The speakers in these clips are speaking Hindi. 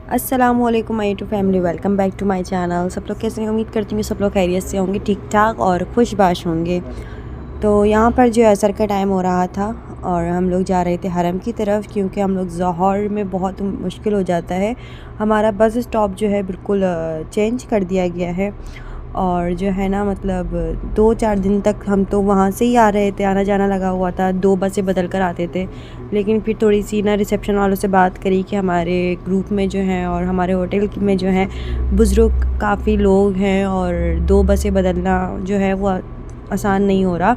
अस्सलामुअलैकुम my two family, welcome back to my channel. सब लोग कैसे हैं? उम्मीद करती हूँ सब लोग खैरियत से होंगे, ठीक ठाक और खुशबाश होंगे। तो यहाँ पर जो है असर का टाइम हो रहा था और हम लोग जा रहे थे हरम की तरफ, क्योंकि हम लोग ज़ोहर में बहुत मुश्किल हो जाता है। हमारा बस स्टॉप जो है बिल्कुल चेंज कर दिया गया है और जो है ना मतलब 2-4 दिन तक हम तो वहाँ से ही आ रहे थे, आना जाना लगा हुआ था, 2 बसें बदल कर आते थे। लेकिन फिर थोड़ी सी ना रिसेप्शन वालों से बात करी कि हमारे ग्रुप में जो हैं और हमारे होटल में जो हैं बुज़ुर्ग काफ़ी लोग हैं और 2 बसें बदलना जो है वो आसान नहीं हो रहा।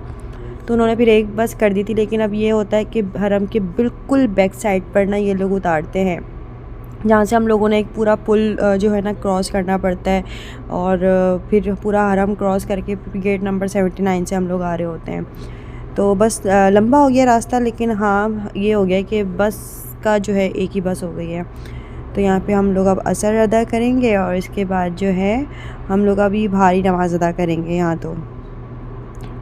तो उन्होंने फिर एक बस कर दी थी। लेकिन अब ये होता है कि हरम के बिल्कुल बैक साइड पर ना ये लोग उतारते हैं, जहाँ से हम लोगों ने एक पूरा पुल जो है ना क्रॉस करना पड़ता है और फिर पूरा हरम क्रॉस करके फिर गेट नंबर 79 से हम लोग आ रहे होते हैं। तो बस लंबा हो गया रास्ता, लेकिन हाँ ये हो गया कि बस का जो है एक ही बस हो गई है। तो यहाँ पे हम लोग अब असर अदा करेंगे और इसके बाद जो है हम लोग अभी भारी नमाज़ अदा करेंगे यहाँ।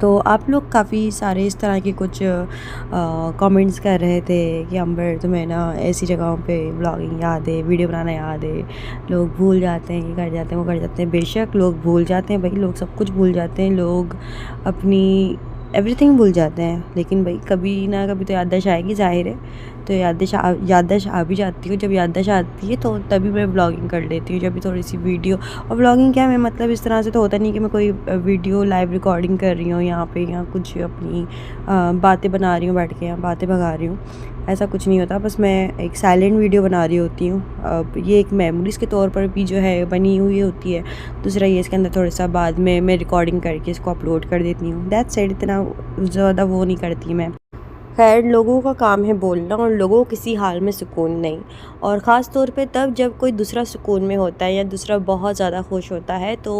तो आप लोग काफ़ी सारे इस तरह के कुछ कमेंट्स कर रहे थे कि अम्बर तुम्हें ना ऐसी जगहों पे व्लॉगिंग याद है, वीडियो बनाना याद है, लोग भूल जाते हैं, ये कर जाते हैं, वो कर जाते हैं। बेशक लोग भूल जाते हैं भाई, लोग सब कुछ भूल जाते हैं, लोग अपनी एवरीथिंग भूल जाते हैं। लेकिन भाई कभी ना कभी तो याददाश्त आएगी, ज़ाहिर है। तो याददाश्त आ भी जाती है। जब याददाश्त आती है तो तभी मैं व्लॉगिंग कर लेती हूँ, जब भी थोड़ी सी वीडियो। और व्लॉगिंग क्या, मैं मतलब इस तरह से तो होता नहीं कि मैं कोई वीडियो लाइव रिकॉर्डिंग कर रही हूँ यहाँ पे, या कुछ अपनी बातें बना रही हूँ बैठ के, या बातें भगा रही हूँ, ऐसा कुछ नहीं होता। बस मैं एक साइलेंट वीडियो बना रही होती हूँ। अब ये एक मेमोरीज़ के तौर पर भी जो है बनी हुई होती है। दूसरा ये इसके अंदर थोड़ा सा बाद में मैं रिकॉर्डिंग करके इसको अपलोड कर देती हूँ। दैट्स इट, इतना ज़्यादा वो नहीं करती मैं। खैर, लोगों का काम है बोलना और लोगों को किसी हाल में सुकून नहीं। और ख़ास तौर पे तब जब कोई दूसरा सुकून में होता है या दूसरा बहुत ज़्यादा खुश होता है तो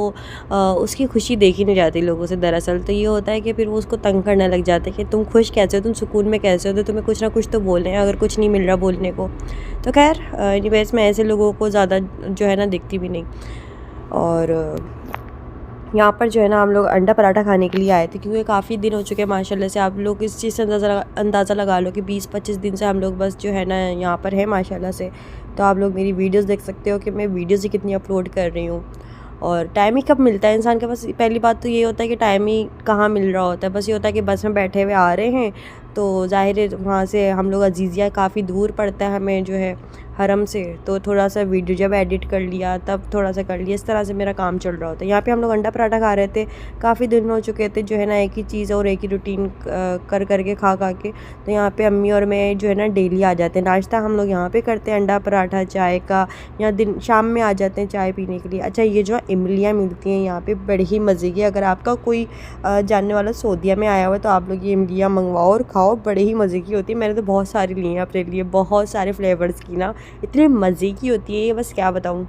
उसकी खुशी देखी नहीं जाती लोगों से। दरअसल तो ये होता है कि फिर वो उसको तंग करने लग जाते हैं कि तुम खुश कैसे हो, तुम सुकून में कैसे हो, तो तुम्हें कुछ ना कुछ तो बोलना है, अगर कुछ नहीं मिल रहा बोलने को। तो खैर एनीवेज़, मैं ऐसे लोगों को ज़्यादा जो है ना दिखती भी नहीं। और यहाँ पर जो है ना हम लोग अंडा पराठा खाने के लिए आए थे, क्योंकि काफ़ी दिन हो चुके हैं माशाल्लाह से। आप लोग इस चीज़ से अंदाज़ा लगा लो कि 20-25 दिन से हम लोग बस जो है ना यहाँ पर है माशाल्लाह से। तो आप लोग मेरी वीडियोस देख सकते हो कि मैं वीडियोस ही कितनी अपलोड कर रही हूँ। और टाइम ही कब मिलता है इंसान के पास। पहली बात तो ये होता है कि टाइम ही कहाँ मिल रहा होता है। बस ये होता है कि बस में बैठे हुए आ रहे हैं, तो ज़ाहिर है वहाँ से हम लोग अजीज़िया काफ़ी दूर पड़ता है हमें जो है हरम से, तो थोड़ा सा वीडियो जब एडिट कर लिया तब थोड़ा सा कर लिया, इस तरह से मेरा काम चल रहा होता है। यहाँ पे हम लोग अंडा पराठा खा रहे थे, काफ़ी दिन हो चुके थे जो है ना एक ही चीज़ और एक ही रूटीन कर के खा के। तो यहाँ पे अम्मी और मैं जो है ना डेली आ जाते हैं। नाश्ता हम लोग यहाँ पे करते हैं अंडा पराठा चाय का, या दिन शाम में आ जाते हैं चाय पीने के लिए। अच्छा, ये जो इमलियाँ मिलती हैं यहाँ पे बड़ी ही मज़े की। अगर आपका कोई जानने वाला सऊदीया में आया हुआ है तो आप लोग ये इमलियाँ मंगवाओ और खाओ, बड़े ही मज़े की होती है। मैंने तो बहुत सारी ली हैं अपने लिए, बहुत सारे फ्लेवर्स की ना, इतने मज़े की होती है ये, बस क्या बताऊँ।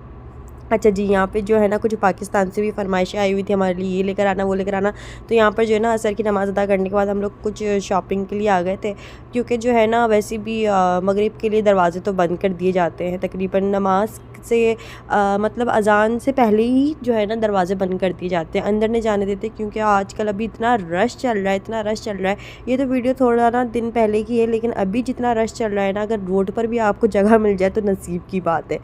अच्छा जी, यहाँ पे जो है ना कुछ पाकिस्तान से भी फरमाइशें आई हुई थी हमारे लिए, ये लेकर आना वो लेकर आना। तो यहाँ पर जो है ना असर की नमाज़ अदा करने के बाद हम लोग कुछ शॉपिंग के लिए आ गए थे, क्योंकि जो है ना वैसे भी मगरिब के लिए दरवाज़े तो बंद कर दिए जाते हैं तकरीबन। नमाज से मतलब अजान से पहले ही जो है ना दरवाज़े बंद कर दिए जाते हैं, अंदर नहीं जाने देते, क्योंकि आजकल अभी इतना रश चल रहा है, इतना रश चल रहा है। ये तो वीडियो थोड़ा ना दिन पहले की है, लेकिन अभी जितना रश चल रहा है ना, अगर रोड पर भी आपको जगह मिल जाए तो नसीब की बात है।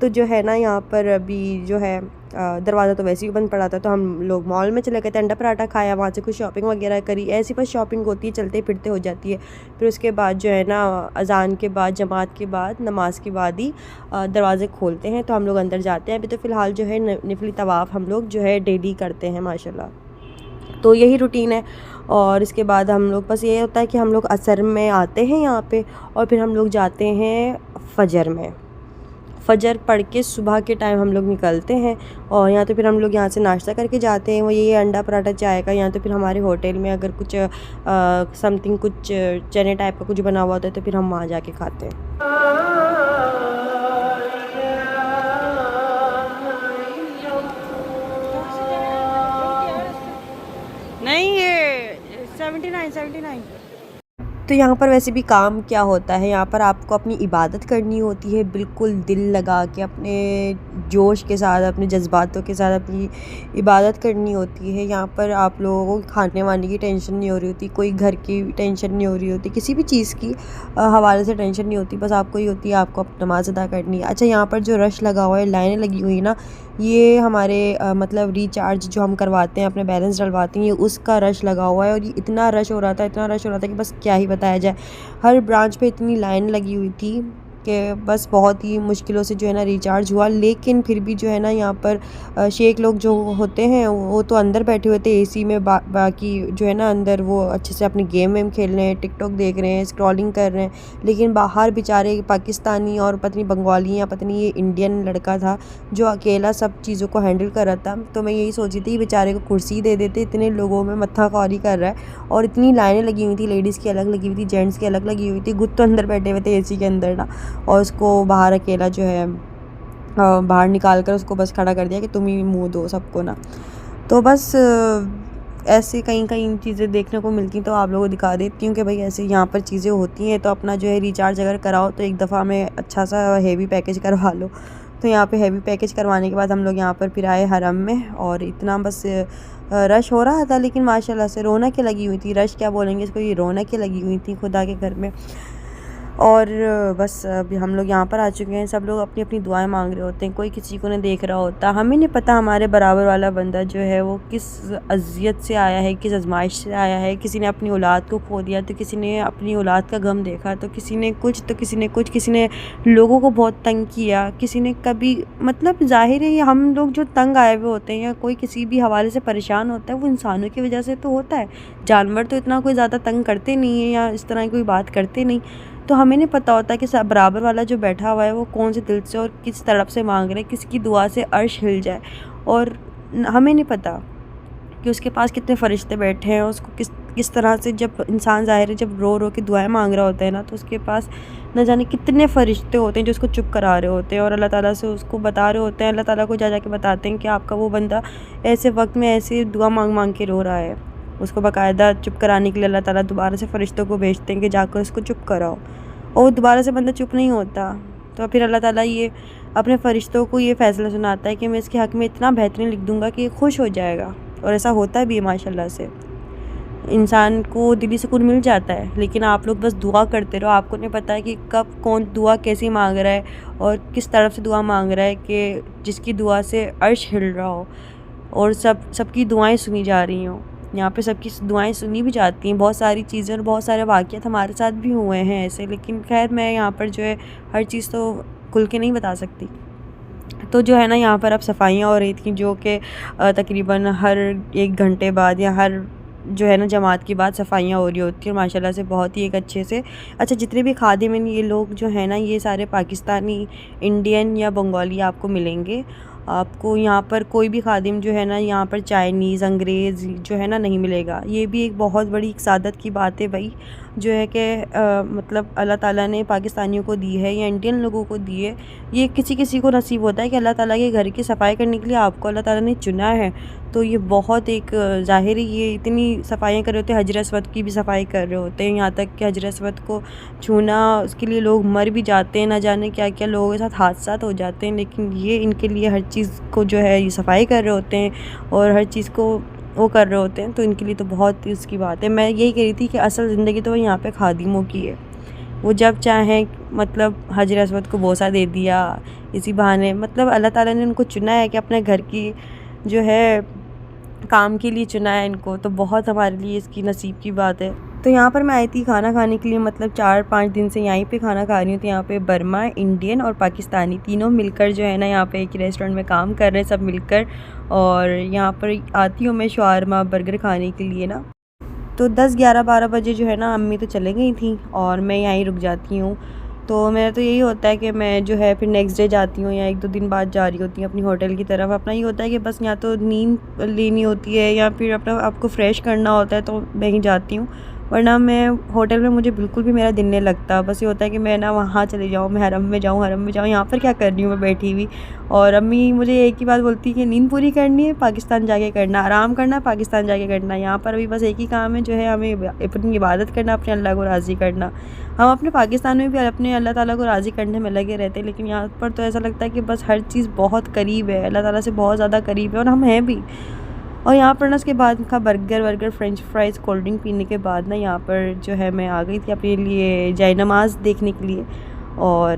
तो जो है ना यहाँ पर अभी जो है दरवाज़ा तो वैसे ही बंद पड़ा था, तो हम लोग मॉल में चले गए थे, अंडा पराठा खाया, वहाँ से कुछ शॉपिंग वगैरह करी। ऐसी बस शॉपिंग होती है, चलते फिरते हो जाती है। फिर उसके बाद जो है ना अज़ान के बाद, जमात के बाद, नमाज के बाद ही दरवाज़े खोलते हैं, तो हम लोग अंदर जाते हैं। अभी तो फ़िलहाल जो है नफली तवाफ़ हम लोग जो है डेली करते हैं माशाल्लाह। तो यही रूटीन है। और इसके बाद हम लोग बस ये होता है कि हम लोग असर में आते हैं यहाँ पे, और फिर हम लोग जाते हैं फ़जर में। फ़जर पढ़ के सुबह के टाइम हम लोग निकलते हैं, और या तो फिर हम लोग यहाँ से नाश्ता करके जाते हैं, वो ये अंडा पराठा चाय का, या तो फिर हमारे होटल में अगर कुछ समथिंग कुछ चने टाइप का कुछ बना हुआ होता है तो फिर हम वहाँ जाके खाते हैं। नहीं, ये 79। तो यहाँ पर वैसे भी काम क्या होता है, यहाँ पर आपको अपनी इबादत करनी होती है, बिल्कुल दिल लगा के अपने जोश के साथ, अपने जज्बातों के साथ अपनी इबादत करनी होती है। यहाँ पर आप लोगों को खाने वाने की टेंशन नहीं हो रही होती, कोई घर की टेंशन नहीं हो रही होती, किसी भी चीज़ की हवाले से टेंशन नहीं होती, बस आपको ही होती है आपको नमाज़ अदा करनी है। अच्छा, यहाँ पर जो रश लगा हुआ है, लाइनें लगी हुई है ना, ये हमारे मतलब रिचार्ज जो हम करवाते हैं, अपने बैलेंस डलवाते हैं, ये उसका रश लगा हुआ है। और ये इतना रश हो रहा था, इतना रश हो रहा था कि बस क्या ही बताया जाए। हर ब्रांच पे इतनी लाइन लगी हुई थी कि बस बहुत ही मुश्किलों से जो है ना रिचार्ज हुआ। लेकिन फिर भी जो है ना यहाँ पर शेख लोग जो होते हैं वो तो अंदर बैठे हुए थे एसी में, बाकी जो है ना अंदर वो अच्छे से अपनी गेम वेम खेल रहे हैं, टिकटॉक देख रहे हैं, स्क्रॉलिंग कर रहे हैं। लेकिन बाहर बेचारे पाकिस्तानी और पत्नी बंगाली या पत्नी ये इंडियन लड़का था जो अकेला सब चीज़ों को हैंडल कर रहा था। तो मैं यही सोची थी बेचारे को कुर्सी दे देते, इतने लोगों में मत्था खौरी कर रहा है और इतनी लाइनें लगी हुई थी, लेडीज़ की अलग लगी हुई थी, जेंट्स की अलग लगी हुई थी। खुद तो अंदर बैठे हुए थे एसी के अंदर ना, और उसको बाहर अकेला जो है बाहर निकाल कर उसको बस खड़ा कर दिया कि तुम ही मुँह दो सबको ना। तो बस ऐसे कहीं कहीं चीज़ें देखने को मिलती तो आप लोगों को दिखा देती हूँ कि भाई ऐसे यहाँ पर चीज़ें होती हैं। तो अपना जो है रिचार्ज अगर कराओ तो एक दफ़ा में अच्छा सा हेवी पैकेज करवा लो। तो यहाँ पे हेवी पैकेज करवाने के बाद हम लोग यहाँ पर फिर आए हरम में, और इतना बस रश हो रहा था, लेकिन माशाल्लाह से रौनकें लगी हुई थी। रश क्या बोलेंगे इसको, ये रौनकें लगी हुई थी खुदा के घर में। और बस अभी हम लोग यहाँ पर आ चुके हैं। सब लोग अपनी अपनी दुआएं मांग रहे होते हैं, कोई किसी को नहीं देख रहा होता। हमें नहीं पता हमारे बराबर वाला बंदा जो है वो किस अज़ियत से आया है, किस आजमाइश से आया है। किसी ने अपनी औलाद को खो दिया, तो किसी ने अपनी औलाद का गम देखा, तो किसी ने कुछ, तो किसी ने कुछ, किसी ने लोगों को बहुत तंग किया, किसी ने कभी, मतलब ज़ाहिर है हम लोग जो तंग आए हुए होते हैं या कोई किसी भी हवाले से परेशान होता है वो इंसानों की वजह से तो होता है। जानवर तो इतना कोई ज़्यादा तंग करते नहीं है या इस तरह की कोई बात करते नहीं। तो हमें नहीं पता होता कि सब बराबर वाला जो बैठा हुआ है वो कौन से दिल से और किस तड़प से मांग रहे हैं, किसकी दुआ से अर्श हिल जाए। और हमें नहीं पता कि उसके पास कितने फ़रिश्ते बैठे हैं, उसको किस तरह से, जब इंसान ज़ाहिर है जब रो रो के दुआएं मांग रहा होता है ना, तो उसके पास न जाने कितने फ़रिश्ते होते हैं जो उसको चुप करा रहे होते हैं और अल्लाह ताला से उसको बता रहे होते हैं, अल्लाह ताला को जा जा के बताते हैं कि आपका वो बंदा ऐसे वक्त में ऐसे दुआ मांग मांग के रो रहा है। उसको बाकायदा चुप कराने के लिए अल्लाह ताला दोबारा से फ़रिश्तों को भेजते हैं कि जाकर उसको चुप कराओ, और दोबारा से बंदा चुप नहीं होता। तो फिर अल्लाह ताला ये अपने फ़रिश्तों को ये फ़ैसला सुनाता है कि मैं इसके हक़ में इतना बेहतरीन लिख दूँगा कि ये खुश हो जाएगा। और ऐसा होता भी है माशाल्लाह से, इंसान को दिली सुकून मिल जाता है। लेकिन आप लोग बस दुआ करते रहो, आपको नहीं पता है कि कब कौन दुआ कैसी मांग रहा है और किस तरफ से दुआ मांग रहा है, कि जिसकी दुआ से अर्श हिल रहा हो और सबकी दुआएं सुनी जा रही हों। यहाँ पे सबकी दुआएं सुनी भी जाती हैं, बहुत सारी चीज़ें और बहुत सारे वाक़यात हमारे साथ भी हुए हैं ऐसे। लेकिन खैर मैं यहाँ पर जो है हर चीज़ तो खुल के नहीं बता सकती। तो जो है ना यहाँ पर अब सफाइयाँ हो रही थी, जो कि तकरीबन हर 1 घंटे बाद या हर जो है ना जमात की बाद सफाइयाँ हो रही होती हैं माशाल्लाह से, बहुत ही एक अच्छे से। अच्छा, जितने भी खादिम ये लोग जो है ना, ये सारे पाकिस्तानी, इंडियन या बंगाली आपको मिलेंगे। आपको यहाँ पर कोई भी खादिम जो है ना यहाँ पर चाइनीज़, अंग्रेज़ जो है ना नहीं मिलेगा। ये भी एक बहुत बड़ी एक सादत की बात है भाई, जो है कि मतलब अल्लाह ताला ने पाकिस्तानियों को दी है या इंडियन लोगों को दी है। ये किसी किसी को नसीब होता है कि अल्लाह ताला के घर की सफाई करने के लिए आपको अल्लाह ताला ने चुना है। तो ये बहुत एक ज़ाहिर है, ये इतनी सफाइयाँ कर रहे होते हैं, हजर अस्वद की भी सफाई कर रहे होते हैं। यहाँ तक कि हजर अस्वद को छूना, उसके लिए लोग मर भी जाते हैं, ना जाने क्या क्या लोगों के साथ हादसा हो जाते हैं। लेकिन ये इनके लिए हर चीज़ को जो है ये सफाई कर रहे होते हैं और हर चीज़ को वो कर रहे होते हैं। तो इनके लिए तो बहुत इसकी बात है। मैं यही कह रही थी कि असल ज़िंदगी तो यहाँ पे खादिमों की है। वो जब चाहें मतलब हजर अस्वद को बोसा दे दिया इसी बहाने, मतलब अल्लाह ताला ने उनको चुना है कि अपने घर की जो है काम के लिए चुना है इनको। तो बहुत हमारे लिए इसकी नसीब की बात है। तो यहाँ पर मैं आई थी खाना खाने के लिए, मतलब 4-5 दिन से यहीं पे खाना खा रही हूँ। तो यहाँ पे बर्मा, इंडियन और पाकिस्तानी तीनों मिलकर जो है ना यहाँ पे एक रेस्टोरेंट में काम कर रहे हैं सब मिलकर। और यहाँ पर आती हूँ मैं शवारमा बर्गर खाने के लिए ना। तो 10-11-12 बजे जो है ना अम्मी तो चले गई थी और मैं यहीं रुक जाती हूँ। तो मेरा तो यही होता है कि मैं जो है फिर नेक्स्ट डे जाती हूँ या 1-2 दिन बाद जा रही होती हूँ अपनी होटल की तरफ। अपना ये होता है कि बस या तो नींद लेनी होती है या फिर अपना आपको फ़्रेश करना होता है, तो मैं ही जाती हूँ। वरना मैं होटल में मुझे बिल्कुल भी मेरा दिल नहीं लगता। बस ये होता है कि मैं ना वहाँ चली जाऊँ, मैं हरम में जाऊँ, यहाँ पर क्या कर रही हूँ मैं बैठी हुई। और अम्मी मुझे एक ही बात बोलती है कि नींद पूरी करनी है पाकिस्तान जाके करना, आराम करना है पाकिस्तान जाके करना। यहाँ पर अभी बस एक ही काम है जो है, हमें अपनी इबादत करना, अपने अल्लाह को राज़ी करना। हम अपने पाकिस्तान में भी अपने अल्लाह ताला को राज़ी करने में लगे रहते हैं, लेकिन यहाँ पर तो ऐसा लगता है कि बस हर चीज़ बहुत करीब है, अल्लाह ताला से बहुत ज़्यादा करीब है, और हम हैं भी। और यहाँ पर ना उसके बाद का burger French fries cold drink पीने के बाद ना यहाँ पर जो है मैं आ गई थी अपने लिए जय नमाज़ देखने के लिए। और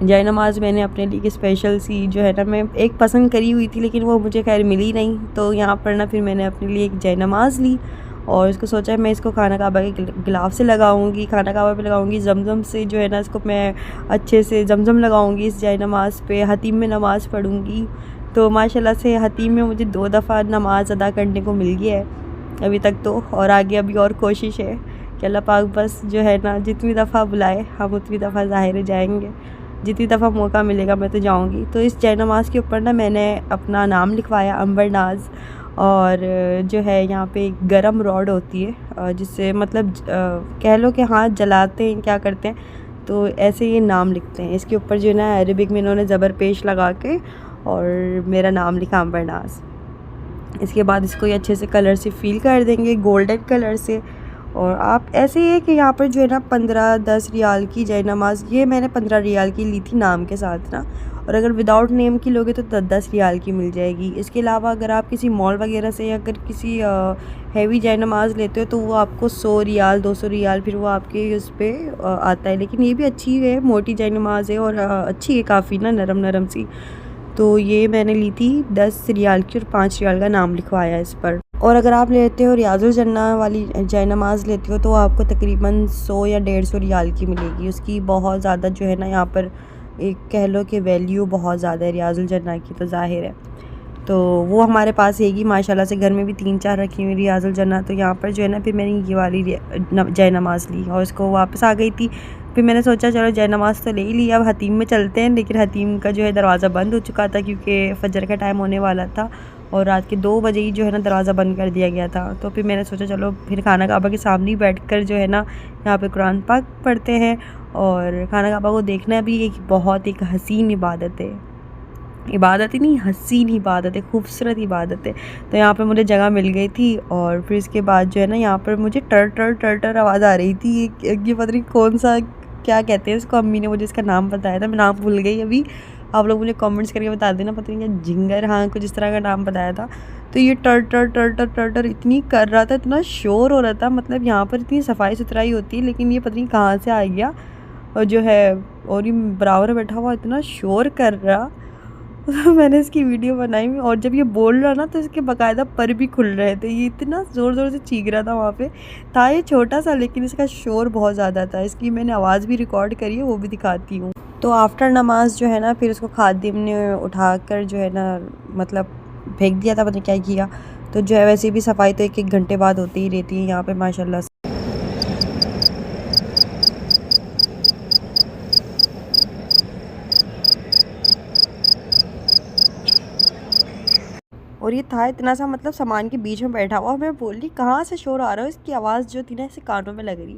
जय नमाज़ मैंने अपने लिए स्पेशल सी जो है ना, मैं एक पसंद करी हुई थी लेकिन वो मुझे खैर मिली नहीं। तो यहाँ पर ना फिर मैंने अपने लिए एक जय नमाज़ ली और इसको सोचा मैं इसको खाना काबा के गिलाफ से लगाऊंगी, खाना काबा पे लगाऊंगी, जमज़म से जो है ना इसको मैं अच्छे से जमज़म लगाऊंगी इस जय नमाज़ पे, हतीम में नमाज़ पढ़ूंगी। तो माशाल्लाह से हतीम में मुझे 2 दफ़ा नमाज़ अदा करने को मिल गया है अभी तक तो, और आगे अभी और कोशिश है कि अल्लाह पाक बस जो है ना जितनी दफ़ा बुलाए हम उतनी दफ़ा ज़ाहिर जाएंगे, जितनी दफ़ा मौका मिलेगा मैं तो जाऊंगी। तो इस जय नमाज़ के ऊपर ना मैंने अपना नाम लिखवाया अंबर नाज। और जो है यहाँ पे एक गरम रॉड होती है जिससे मतलब कह लो कि हाथ जलाते हैं, क्या करते हैं, तो ऐसे ये नाम लिखते हैं। इसके ऊपर जो है ना अरबिक में इन्होंने ज़बर पेश लगा के और मेरा नाम लिखा अंबर नाज। इसके बाद इसको ये अच्छे से कलर से फ़िल कर देंगे, गोल्डन कलर से। और आप ऐसे ही है कि यहाँ पर जो है ना 15-10 रियाल की जय नमाज़, ये मैंने 15 रियाल की ली थी नाम के साथ ना, और अगर विदाउट नेम की लोगे तो 10-10 रियाल की मिल जाएगी। इसके अलावा अगर आप किसी मॉल वगैरह से या अगर किसी हैवी जय नमाज़ लेते हो तो वो आपको 100 रियाल 200 रियाल फिर वो आपके उस पर आता है। लेकिन ये भी अच्छी है, मोटी जय नमाज़ है और अच्छी है काफ़ी ना, नरम नरम सी। तो ये मैंने ली थी 10 रियाल की और 5 रियाल का नाम लिखवाया इस पर। और अगर आप लेते हो रियाजुल जन्ना वाली जय नमाज़ लेते हो तो आपको तकरीबन 100 या 150 रियाल की मिलेगी। उसकी बहुत ज़्यादा जो है ना यहाँ पर एक कह लो कि वैल्यू बहुत ज़्यादा है रियाजुल जन्ना की, तो ज़ाहिर है। तो वो हमारे पास हैगी माशाल्लाह से, घर में भी 3-4 रखी हुई रियाजुल जन्ना। तो यहाँ पर जो है ना फिर मैंने ये वाली जय नमाज़ ली और इसको वापस आ गई थी। फिर मैंने सोचा चलो जय नमाज़ तो ले ही लिया, अब हतीम में चलते हैं। लेकिन हतीम का जो है दरवाज़ा बंद हो चुका था क्योंकि फजर का टाइम होने वाला था और रात के 2 बजे ही जो है ना दरवाज़ा बंद कर दिया गया था। तो फिर मैंने सोचा चलो फिर खाना काबा के सामने ही बैठकर जो है ना यहाँ पे कुरान पाक पढ़ते हैं। और खाना काबा को देखना भी एक बहुत एक हसीन इबादत है, इबादत ही नहीं हसीन इबादत है, खूबसूरत इबादत है। तो यहाँ पर मुझे जगह मिल गई थी और फिर इसके बाद जो है ना यहाँ पर मुझे टर आवाज़ आ रही थी। ये पता नहीं कौन सा क्या कहते हैं इसको, अम्मी ने मुझे इसका नाम बताया था, मैं नाम भूल गई अभी। आप लोग मुझे कमेंट्स करके बता देना, पता नहीं क्या झिंगर, हाँ कुछ इस तरह का नाम बताया था। तो ये टर इतनी कर रहा था, इतना शोर हो रहा था। मतलब यहाँ पर इतनी सफाई सुथराई होती है लेकिन ये पता नहीं कहाँ से आ गया और जो है और ये बराबर बैठा हुआ इतना शोर कर रहा। तो मैंने इसकी वीडियो बनाई और जब ये बोल रहा ना तो इसके बाकायदा पर भी खुल रहे थे, ये इतना ज़ोर से चीख रहा था। वहाँ पे था ये छोटा सा लेकिन इसका शोर बहुत ज़्यादा था, इसकी मैंने आवाज़ भी रिकॉर्ड करी है, वो भी दिखाती हूँ। तो आफ्टर नमाज जो है ना फिर उसको खादिम ने उठाकर जो है ना मतलब फेंक दिया था, पता नहीं क्या किया। तो जो है वैसे भी सफाई तो 1-1 घंटे बाद होती ही रहती है यहाँ पे माशाल्लाह से। और ये था इतना सा मतलब सामान के बीच में बैठा हुआ, मैं बोली कहाँ से शोर आ रहा है, इसकी आवाज़ जो थी ना ऐसे कानों में लग रही।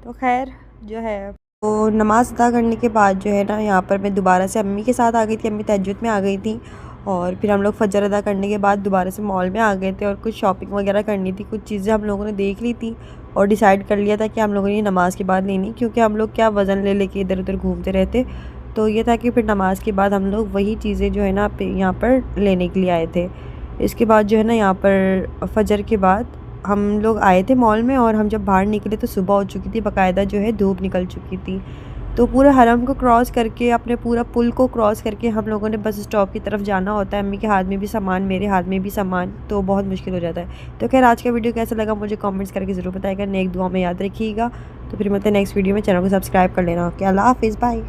तो खैर जो है तो नमाज़ अदा करने के बाद जो है ना यहाँ पर मैं दोबारा से अम्मी के साथ आ गई थी, अम्मी तहज्जुद में आ गई थी। और फिर हम लोग फजर अदा करने के बाद दोबारा से मॉल में आ गए थे और कुछ शॉपिंग वगैरह करनी थी, कुछ चीज़ें हम लोगों ने देख ली थी और डिसाइड कर लिया था कि हम लोगों ने नमाज़ के बाद लेनी, क्योंकि हम लोग क्या वज़न ले लेके इधर उधर घूमते रहते। तो ये था कि फिर नमाज़ के बाद हम लोग वही चीज़ें जो है ना यहाँ पर लेने के लिए आए थे। इसके बाद जो है ना यहाँ पर फजर के बाद हम लोग आए थे मॉल में और हम जब बाहर निकले तो सुबह हो चुकी थी, बाकायदा जो है धूप निकल चुकी थी। तो पूरे हरम को क्रॉस करके, अपने पूरा पुल को क्रॉस करके हम लोगों ने बस स्टॉप की तरफ जाना होता है। अम्मी के हाथ में भी सामान, मेरे हाथ में भी सामान, तो बहुत मुश्किल हो जाता है। तो खैर आज का वीडियो कैसा लगा मुझे कमेंट्स करके ज़रूर बताएगा, नेक दुआ में याद रखिएगा। तो फिर मिलते हैं नेक्स्ट वीडियो में, चैनल को सब्सक्राइब कर लेना। ओके, अल्लाह हाफिज़, बाय।